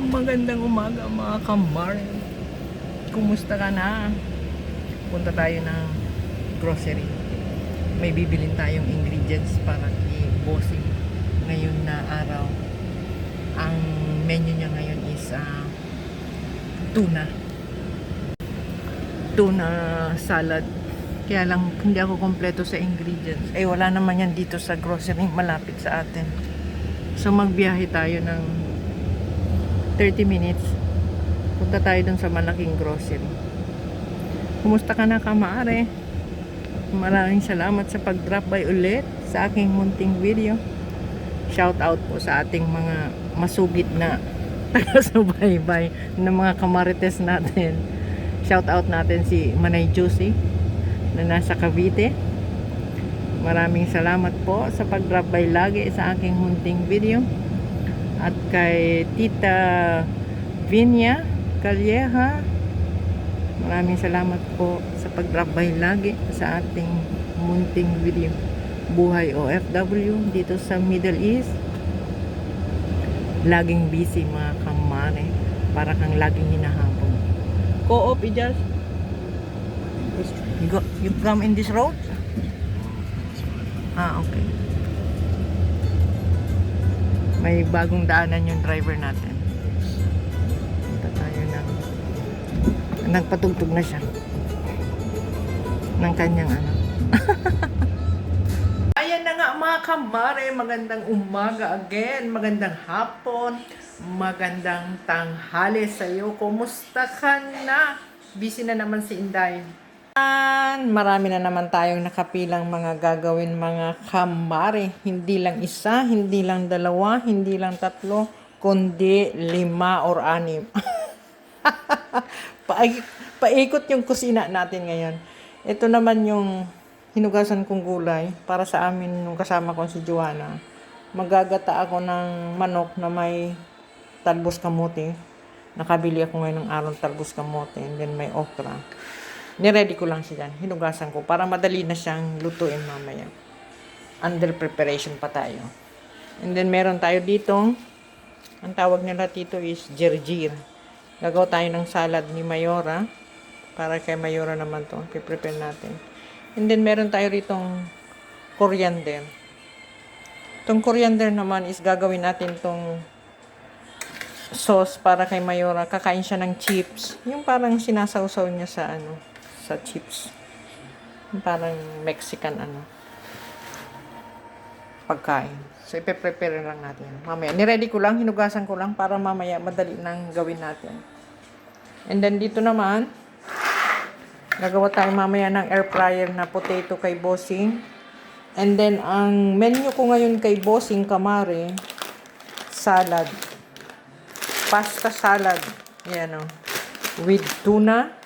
Magandang umaga mga kamar. Kumusta ka na? Punta tayo ng grocery. May bibilin tayong ingredients para kay bossing ngayon na araw. Ang menu niya ngayon is tuna. Tuna salad. Kaya lang hindi ako kompleto sa ingredients. Wala naman yan dito sa grocery malapit sa atin. So magbiyahe tayo ng 30 minutes. Punta tayo dun sa malaking grocery. Kumusta ka na, kamaare? Maraming salamat sa pag-drop by ulit sa aking munting video. Shout out po sa ating mga masugid na taga-subaybay ng mga kamarites natin. Shout out natin si Manay Juicy na nasa Cavite. Maraming salamat po sa pag-drop by lagi sa aking munting video. At kay Tita Vinya Calleja, maraming salamat po sa pag-drop by lagi sa ating munting video. Buhay OFW dito sa Middle East. Laging busy mga kamare, para kang laging hinahabol. Co-op, Ijas? You come in this road? Okay. May bagong daanan yung driver natin. Punta tayo ng nagpatugtog na siya ng kanyang Ayan na nga mga kamare, magandang umaga again, magandang hapon, magandang tanghali sa iyo. Kumusta ka na? Busy na naman si Inday. Marami na naman tayong nakapilang mga gagawin mga kamare. Hindi lang isa, hindi lang dalawa, hindi lang tatlo, kundi 5 or 6. Paikot yung kusina natin ngayon. Ito naman yung hinugasan kong gulay para sa amin nung kasama ko si Joanna. Magagata ako ng manok na may talbos kamote. Nakabili ako ngayon ng arong talbos kamote, and then may okra. Niready ko lang siya dyan. Hinugasan ko para madali na siyang lutuin mamaya. Under preparation pa tayo. And then meron tayo dito. Ang tawag nila dito is gerjir. Gagawa tayo ng salad ni Mayora. Para kay Mayora naman to. Piprepare natin. And then meron tayo ritong coriander. Itong coriander naman is gagawin natin tong sauce para kay Mayora. Kakain siya ng chips. Yung parang sinasawsaw niya sa sa chips. Parang Mexican pagkain. So ipe-prepare lang natin. Mamaya, niready ko lang, hinugasan ko lang para mamaya madali nang gawin natin. And then dito naman, gagawa tayo mamaya ng air fryer na potato kay Bossing. And then ang menu ko ngayon kay Bossing kamare, salad. Pasta salad. Yan with tuna,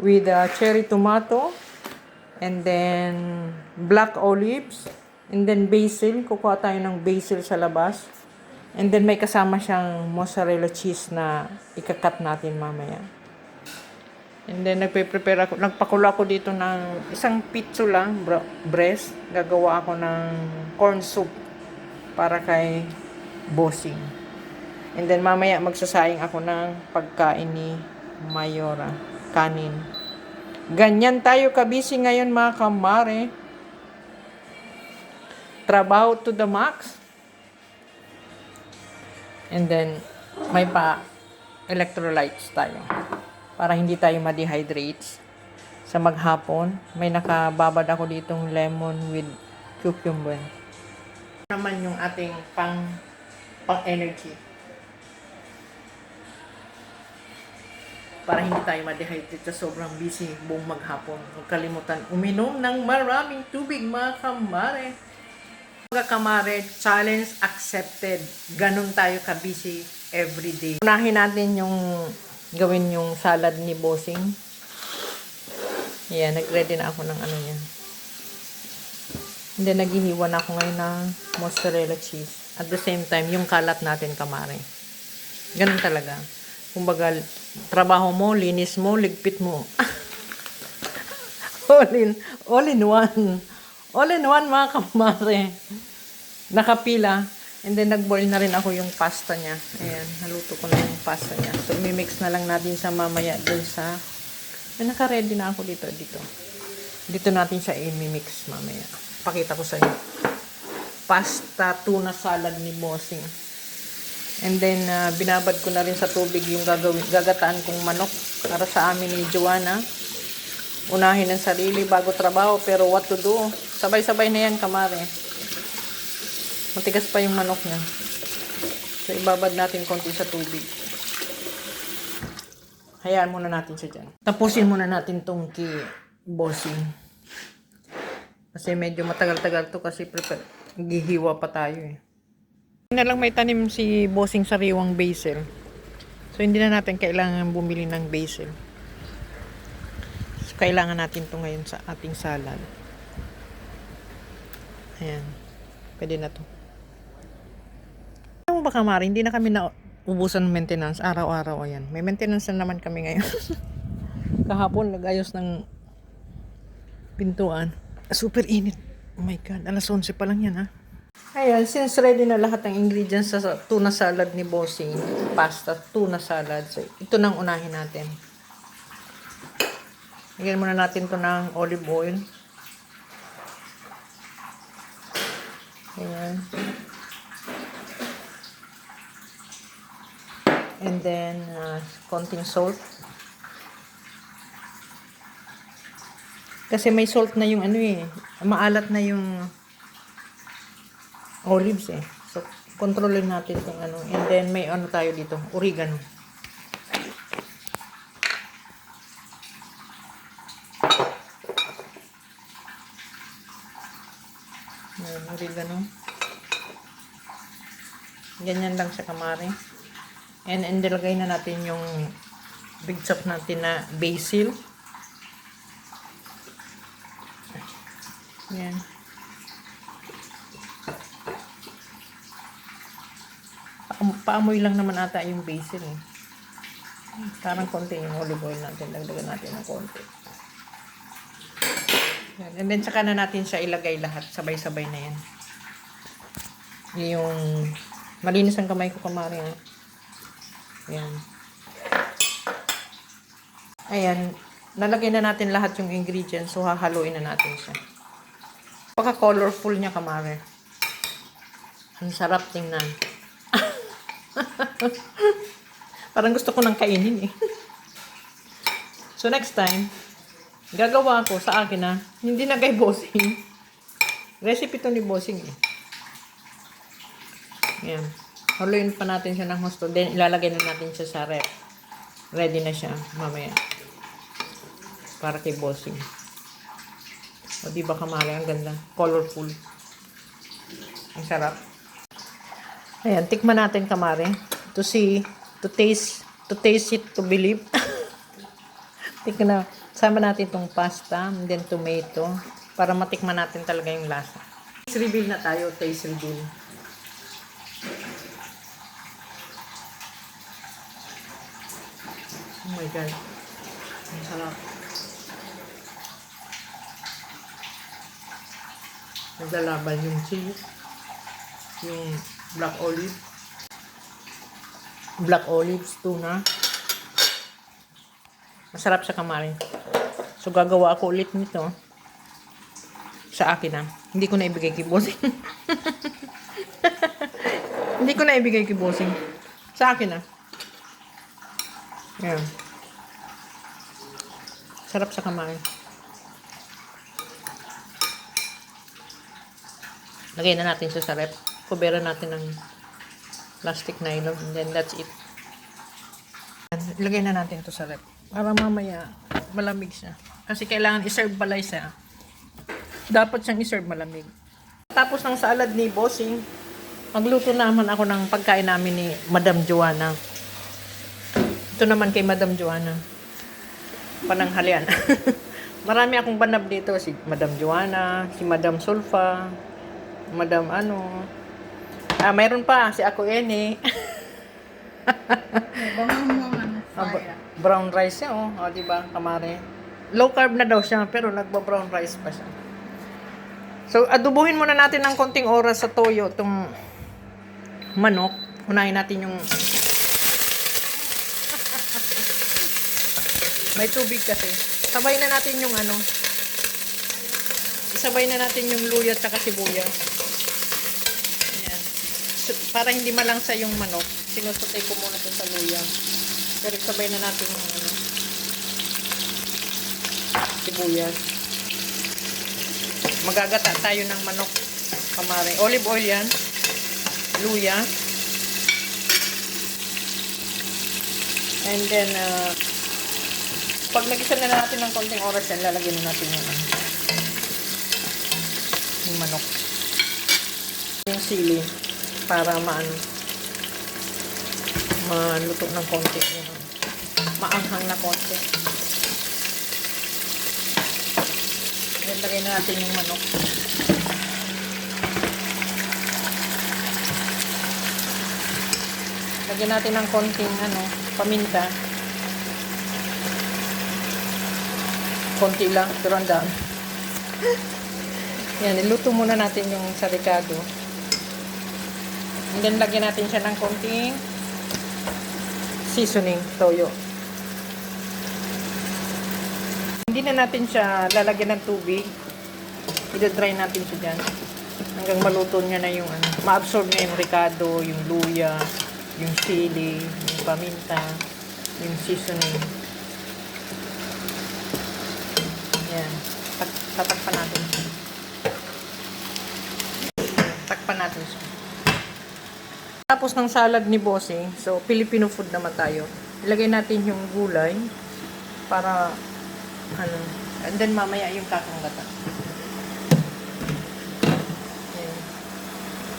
with cherry tomato, and then black olives, and then basil. Kukuha tayo ng basil sa labas. And then may kasama siyang mozzarella cheese na ikakat natin mamaya. And then nagpe-prepare ako, nagpakulo ako dito ng isang pitso lang, breast. Gagawa ako ng corn soup para kay Bossing. And then mamaya magsasayang ako ng pagkain ni Mayora. Kanin. Ganyan tayo kabisi ngayon mga kamare. Trabaho to the max. And then may electrolytes tayo para hindi tayo ma-dehydrate sa maghapon. May nakababad ako ditong lemon with cucumber. Naman yung ating pang energy. Para hindi tayo ma-dehydrate sa sobrang busy buong maghapon. Huwag kalimutan uminom ng maraming tubig mga kamare. Mga kamare, challenge accepted. Ganun tayo ka-busy everyday. Unahin natin yung gawin yung salad ni Bossing. Yan, nag-ready na ako ng niya. And then naghihiwa na ako ngayon ng mozzarella cheese. At the same time, yung kalat natin kamare. Ganun talaga. Kumbaga, trabaho mo, linis mo, ligpit mo. all in one. All in one mga kamare. Nakapila. And then, nag-boil na rin ako yung pasta niya. Ayan, naluto ko na yung pasta niya. So, imimix na lang natin siya mamaya dun sa... naka-ready na ako dito. Dito natin siya imimix mamaya. Pakita ko sa inyo. Pasta tuna salad ni Bossing. And then, binabad ko na rin sa tubig yung gagataan kong manok para sa amin ni Joanna. Unahin ang sarili bago trabaho, pero what to do? Sabay-sabay na yan, kamare. Matigas pa yung manok niya. So, ibabad natin konti sa tubig. Hayaan muna natin siya dyan. Tapusin muna natin tong kay Bossing. Kasi medyo matagal-tagal to kasi gihiwa pa tayo eh. Na lang may tanim si Bossing sariwang basil. So, hindi na natin kailangan bumili ng basil. So, kailangan natin to ngayon sa ating salad. Ayan. Pwede na to. Alam mo ba, kamari, hindi na kami na ubusan ng maintenance. Araw-araw, ayan. May maintenance na naman kami ngayon. Kahapon, nag-ayos ng pintuan. Super init. Oh my God. Alas 11 pa lang yan, ha? Ayan, since ready na lahat ng ingredients sa tuna salad ni Bossing, pasta, tuna salad, so ito nang unahin natin. Lagyan muna natin to ng olive oil. Ayan. And then, konting salt. Kasi may salt na yung ano eh, maalat na yung olives eh. So, kontrolin natin itong ano. And then, may ano tayo dito. Oregano. Ayan, oregano. Ganyan lang sa kamari. And nilagay na natin yung big chop natin na basil. Ayan. Paamoy lang naman ata yung basil eh. Parang konti yung olive oil natin. Dagdagan natin ng konti. And then saka na natin siya ilagay lahat. Sabay-sabay na yan. Yung malinis ang kamay ko, kamari. Ayan. Ayan. Nalagay na natin lahat yung ingredients. So hahaluin na natin siya. Pagka-colorful niya, kamari. Ang sarap tingnan. Parang gusto ko nang kainin eh. So next time, gagawa ko sa akin na hindi na kay Bossing. Recipe to ni Bossing eh. Ayan. Haluin pa natin siya ng husto. Then ilalagay na natin siya sa rep. Ready na siya mamaya. Para kay Bossing. O diba, kamari, ang ganda. Colorful. Ang sarap. Ayan, tikman natin, kamari. To see, to taste it, to believe. Tikman na. Sama natin itong pasta, and then tomato, para matikman natin talaga yung lasa. Taste reveal na tayo, taste reveal. Oh my God. Ang sarap. Naglalaban yung cheese, yung black olives, tuna. Masarap siya, kamari. So, gagawa ako ulit nito. Sa akin na. Hindi ko na ibigay kay Bossing. Hindi ko na ibigay kay Bossing. Sa akin na. Ayan. Sarap sa kamay. Lagay na natin siya sa rep. Kubera natin ng plastic nylon. And then that's it. Ilagay na natin to sa rep. Para mamaya malamig siya. Kasi kailangan i-serve balay siya. Dapat siyang i-serve malamig. Tapos ng salad ni Bossing, magluto naman ako ng pagkain namin ni Madam Joanna. Ito naman kay Madam Joanna. Pananghalian. Marami akong banab dito. Si Madam Joanna, si Madam Sulfa, Madam ano. Mayroon pa si Ako Ene. Brown rice siya, oh. O, diba, kamari? Low carb na daw siya, pero nagba-brown rice pa siya. So, adubuhin muna natin ng konting oras sa toyo itong manok. Unahin natin yung may tubig kasi. Sabay na natin yung ano. Isabay na natin yung luya at saka sibuyas. Ayan. So, para hindi malangsa yung manok, sinusutay ko muna ito sa luya. Pero sabay na natin yung ano, sibuyas. Magagata tayo ng manok, kamari. Olive oil yan. Luya. And then, pag nag-isa na natin ng konting oras yan, lalagyan na natin yung manok. Yung sili para maluto ng konti. Maanghang na konti. Then, lagyan na natin yung manok. Lagyan natin ng konting paminta. Konti lang, pero ang dami. Yan, iluto muna natin yung sarikado. And then, lagyan natin siya ng konting seasoning, toyo. Hindi na natin siya lalagyan ng tubig. I-dry natin siya dyan. Hanggang maluto niya na yung ma-absorb na yung ricado, yung luya, yung sili, yung paminta, yung seasoning. Yan. Tatakpan natin siya. Takpan natin siya. Tapos ng salad ni Bossing, so Filipino food naman tayo. Ilagay natin yung gulay para and then mamaya yung kakanggata.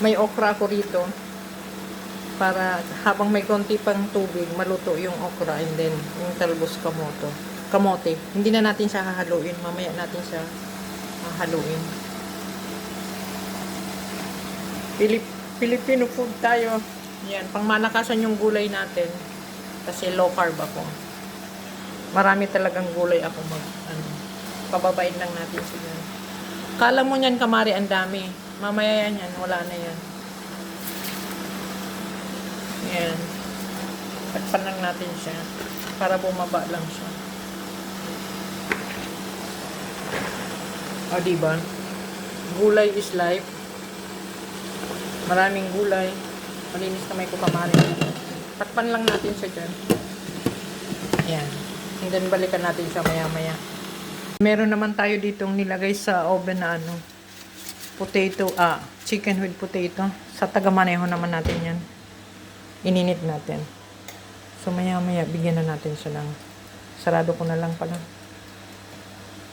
May okra ako rito para habang may konti pang tubig, maluto yung okra and then yung talbos kamote. Hindi na natin siya hahaluin. Mamaya natin siya hahaluin. Filipino food tayo. Yan, pangmalakasan yung gulay natin. Kasi low carb ako. Marami talagang gulay ako pababain lang natin siya. Kala mo niyan, kamari, ang dami. Mamaya yan, wala na yan. Yan. Takpan lang natin siya para bumaba lang siya. O, diba? Gulay is life. Maraming gulay. Malinis kamay ko, kamari. Takpan lang natin siya dyan. Yan. And then, balikan natin siya maya-maya. Meron naman tayo ditong nilagay sa oven na chicken with potato. Sa taga-maneho naman natin yan. Ininit natin. So, maya-maya, bigyan na natin siya ng sarado ko na lang pala.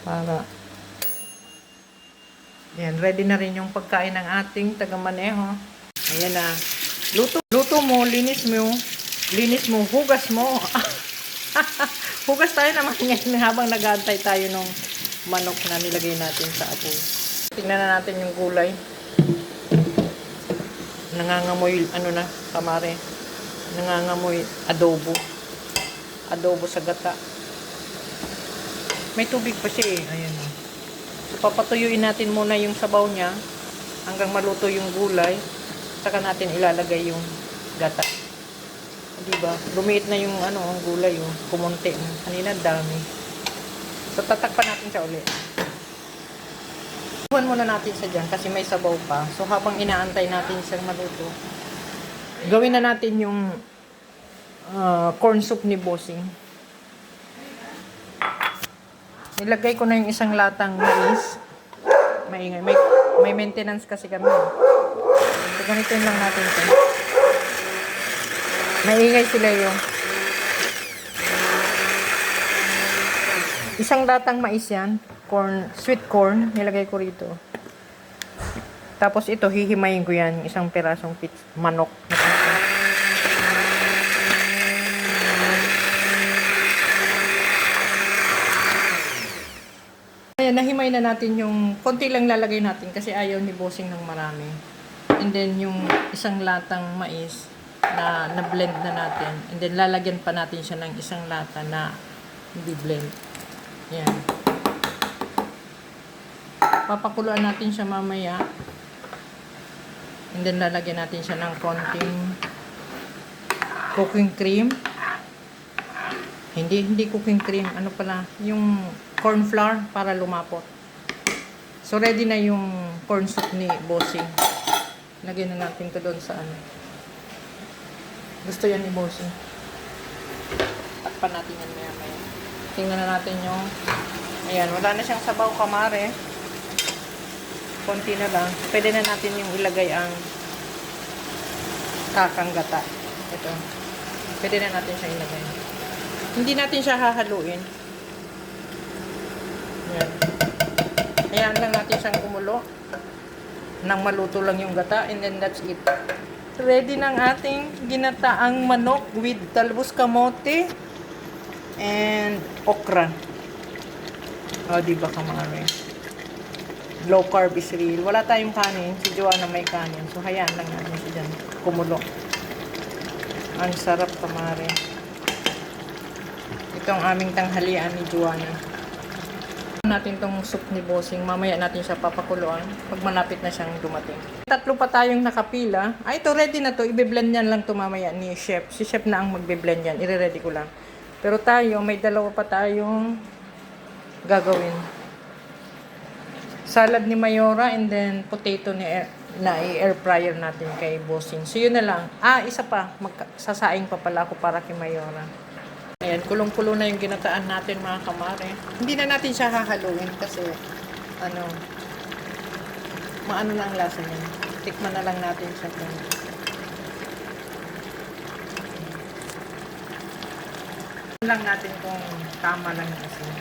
Para yan, ready na rin yung pagkain ng ating taga-maneho. Ayan na. Luto mo, linis mo, hugas mo. Hugas tayo naman ngayon habang nag-aantay tayo ng manok na nilagay natin sa apoy. Tingnan na natin yung gulay. Nangangamoy, kamare. Nangangamoy adobo. Adobo sa gata. May tubig pa siya eh. Ayan. So, papatuyuin natin muna yung sabaw niya hanggang maluto yung gulay. Saka natin ilalagay yung gata. Diba? Lumiit na yung ang gulay, kumunti. Kanina dami. So, tatakpan natin siya ulit. Iwan muna natin siya dyan kasi may sabaw pa. So, habang inaantay natin siyang maluto, gawin na natin yung corn soup ni Bossing. Nilagay ko na yung isang latang mais. Maingay. May maintenance kasi kami. So, ganitin lang natin ito. Maingay sila yung isang latang mais yan. Sweet corn. Nilagay ko rito. Tapos ito, hihimayin ko yan. Isang pirasong manok. Ayan, nahimay na natin yung konti lang lalagay natin kasi ayaw ni Bossing ng marami. And then yung isang latang mais na blend na natin. And then lalagyan pa natin siya ng isang lata na hindi blend. Yan. Papakuluan natin siya mamaya. And then lalagyan natin siya ng konting cooking cream. Hindi cooking cream. Ano pala? Yung corn flour para lumapot. So, ready na yung corn soup ni Bossing. Lagyan na natin to doon sa ano. Gusto yan ni Bossing. Takpan natin yan maya-maya. Tingnan na natin yung... Ayan, wala na siyang sabaw kamare. Konti na lang. Pwede na natin yung ilagay ang kakang gata. Ito. Pwede na natin siya ilagay. Hindi natin siya hahaluin. Ayan. Ayan lang natin siyang kumulo. Nang maluto lang yung gata. And then that's it. Ready ng ating ginataang manok with talbos kamote and okra. O, diba kamari? Low carb is real. Wala tayong kanin. Si Joanna may kanin. So, hayaan lang natin siya dyan. Kumulo. Ang sarap kamari. Ito ang aming tanghalian ni Joanna. Natin tong soup ni Bossing. Mamaya natin siya papakuluan pag malapit na siyang dumating. Tatlo pa tayong nakapila. Ay, ito ready na to. Ibe-blend yan lang to mamaya ni Chef. Si Chef na ang magbe-blend yan. Ire-ready ko lang. Pero tayo, may dalawa pa tayong gagawin. Salad ni Mayora and then potato na i-air fryer natin kay Bossing. So, yun na lang. Isa pa. Sasaing pa pala ako para kay Mayora. Ayan, kulong-kulo na yung ginataan natin mga kamare. Hindi na natin siya hahaluin kasi maano na ang lasa niya. Tikman na lang natin siya. Lang natin kung tama lang yung asin.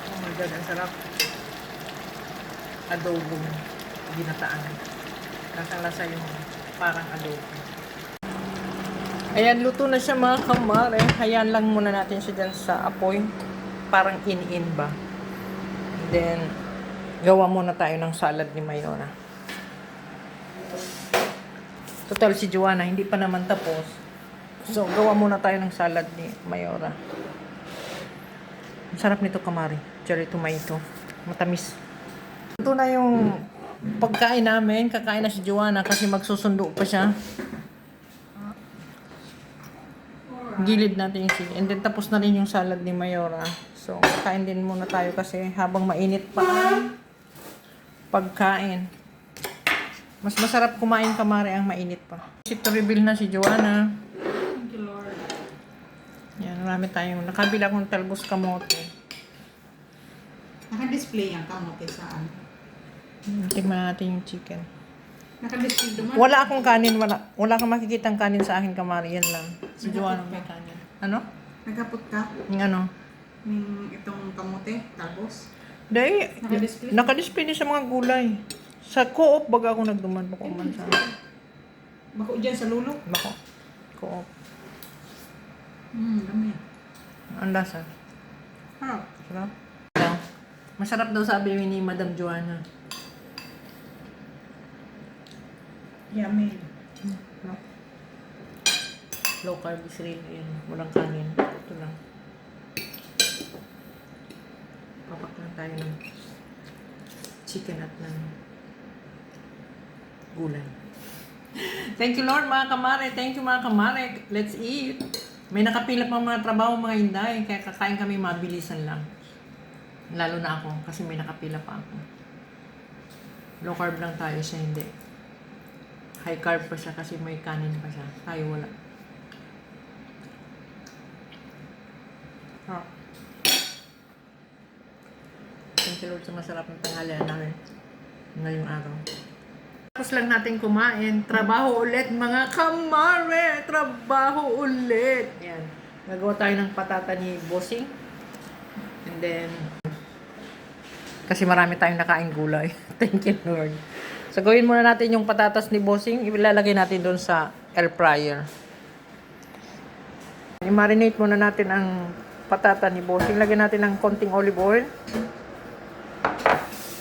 Oh my God, ang sarap. Adobo ginataan. Lasang-lasa yung parang adobo. Ayan, luto na siya mga kamare. Hayaan lang muna natin siya dyan sa apoy. Parang in-in ba. Then, gawa muna tayo ng salad ni Mayora. Total si Joanna, hindi pa naman tapos. So, gawa muna tayo ng salad ni Mayora. Ang sarap nito kamare. Cherry tomato. Matamis. Ito na yung pagkain namin. Kakain na si Joanna kasi magsusundo pa siya. Gilid natin yung sili. And then tapos na rin yung salad ni Mayora. So, kain din muna tayo kasi habang mainit pa ang pagkain. Mas masarap kumain kamare ang mainit pa. Ito reveal na si Joanna. Thank you, Lord. Yan, marami tayong nakabila kong talbos kamote. Naka-display ang kamote saan? Tingnan natin yung chicken. Naka-display duman. Wala akong kanin, wala kang makikitang kanin sa akin kamare. Yan lang. Si Joanna may kanin. Ano? Nagkapot ka Yung ano? ng itong kamote, talbos. Dahil, Naka-display? naka-display din sa mga gulay. Sa co-op baga ako nagduman pa ko man sa Bako dyan sa lulo. bako. Co-op. Dami. Ang lasa. Harap. Sarap. Masarap daw sabi ni Madam Joanna. Yummy. Low carb is real. Yan. Walang kanin. Ito lang. Papak lang tayo ng chicken at ng gulay. Thank you Lord mga kamare. Thank you mga kamare. Let's eat. May nakapila pang mga trabaho mga hinday. Kaya kakain kami mabilisan lang. Lalo na ako kasi may nakapila pa ako. Low carb lang tayo siya hindi. High carb pa siya kasi may kanin pa siya. Tayo wala. Oh. Thank you Lord sa masarap ng tanghalian namin ngayong araw. Tapos lang natin kumain. Trabaho ulit mga kamare! Trabaho ulit! Yan. Nagawa tayo ng patata ni Bossing. And then, kasi marami tayong nakain gulay. Thank you Lord. So, gawin muna natin yung patatas ni Bossing. Ilalagay natin doon sa air fryer. I-marinate muna natin ang patata ni Bossing. Lagyan natin ng konting olive oil.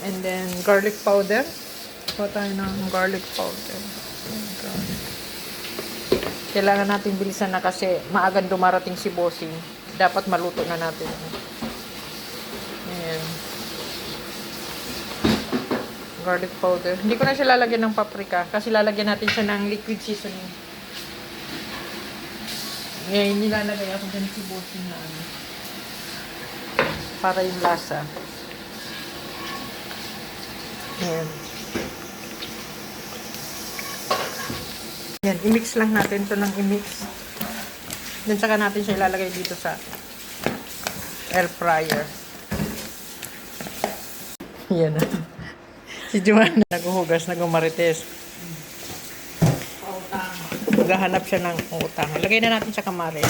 And then, garlic powder. Kuha tayo ng garlic powder. Kailangan natin bilisan na kasi maagang dumarating si Bossing. Dapat maluto na natin. Ayan. garlic powder. Hindi ko na siya lalagyan ng paprika kasi lalagyan natin siya ng liquid seasoning. Ngayon, nilalagay ako dyan si bossing na ano. Para yung lasa. Ayan. Yan, i-mix lang natin ito ng i-mix. Then saka natin siya ilalagay dito sa air fryer. Yan na. Si Joanna naghuhugas, nagumarites. Maghahanap siya ng utang. Lagay na natin sa kamari.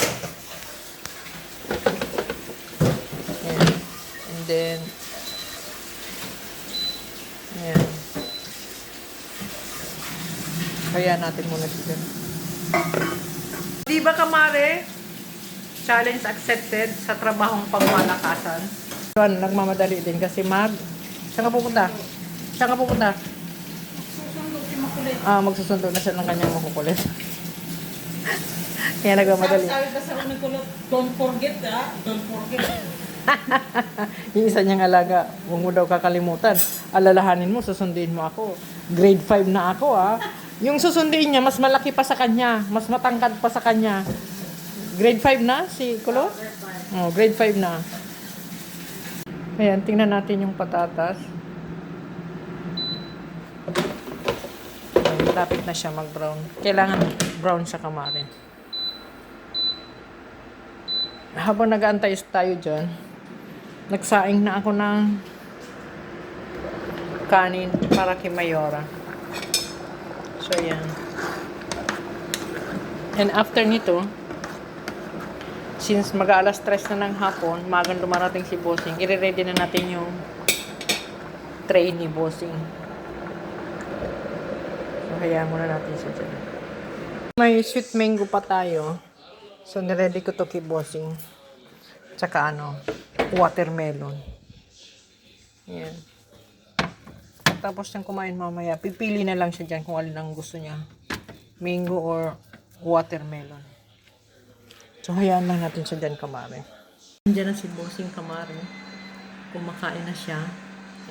Yan. And then, yan. Kaya natin muna dito. Di ba kamari? Challenge accepted sa trabahong pagmalakasan. Yun, nagmamadali din kasi saan ka pupunta? Saan ka pupunta? Susundo si Makulit. Magsusundo na siya ng kanyang makukulit. Kaya nagmamadali. Sabi ba sa unang kulot, don't forget don't forget. Yung isa niyang alaga, huwag mo daw kakalimutan. Alalahanin mo, susunduin mo ako. Grade 5 na ako Yung susunduin niya, mas malaki pa sa kanya. Mas matangkad pa sa kanya. Grade 5 na si Kulo? Oh, grade 5 na. Ayan, tingnan natin yung patatas. Ayan, lapit na siya mag-brown. Kailangan brown sa kamari. Habang nag-aantay tayo dyan, nagsaing na ako ng kanin para kay Mayora. So, ayan. And after nito, since mag-aalas 3 na ng hapon, magang dumarating si Bossing, i-ready na natin yung tray ni Bossing. So, hayaan muna natin siya dyan. May sweet mango pa tayo. So, niready ko to kay Bossing. Tsaka watermelon. Yan. Tapos niyang kumain mamaya, pipili na lang siya dyan kung alin ang gusto niya. Mango or watermelon. So, hayaan lang natin siya dyan, kamari. Diyan na si Bossing, kamari. Kumakain na siya.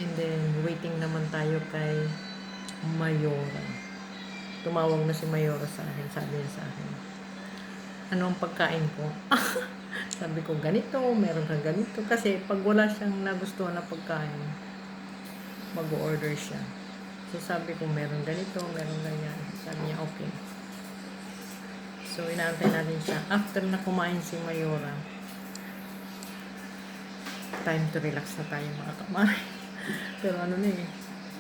And then, waiting naman tayo kay Mayora. Tumawag na si Mayora sa akin. Sabi niya sa akin, ano ang pagkain ko? Sabi ko, ganito, meron kang ganito. Kasi pag wala siyang nagustuhan na pagkain, mag-order siya. So, sabi ko, meron ganito, meron ganyan. Sabi niya, okay. So, inaantay natin siya. After na kumain si Mayora, time to relax na tayo, mga kamay. Pero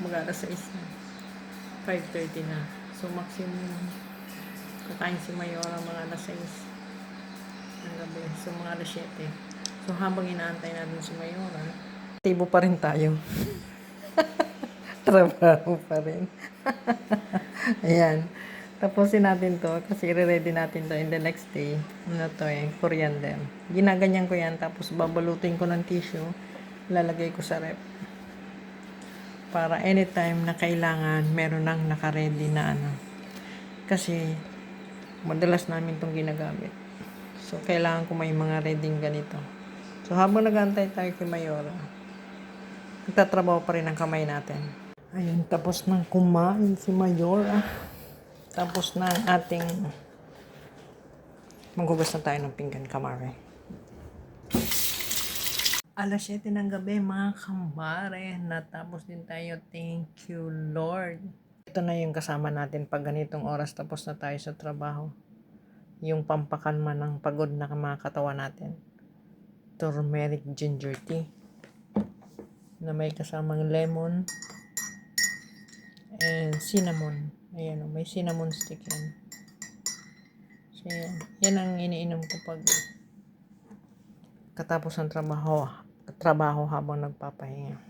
mag-alas 6 na. 5:30 na. So, maximum kakain si Mayora mga alas 6 ng gabi. So, mga alas 7. So, habang inaantay natin si Mayora, tibo pa rin tayo. Trabaho pa rin. Ayan. Tapusin natin to kasi i-ready natin to in the next day. Coriander. Ginaganyan ko yan tapos babalutin ko ng tissue. Lalagay ko sa rep. Para anytime na kailangan, meron nang naka-ready na Kasi, madalas namin itong ginagamit. So, kailangan ko may mga ready ganito. So, habang nag-aantay tayo kay Mayora, nagtatrabaho pa rin ang kamay natin. Ayun, tapos nang kumain si Mayora. Tapos na ating maghugas na tayo ng pinggan, kamari. Alas 7 ng gabi, mga kamare. Natapos din tayo. Thank you, Lord. Ito na yung kasama natin pag ganitong oras tapos na tayo sa trabaho. Yung pampakalma ng pagod na mga katawan natin. Turmeric ginger tea. Na may kasamang lemon. And cinnamon. Ayan, may cinnamon stick yan. So, yan ang iniinom ko pag katapos ng trabaho habang nagpapahinga.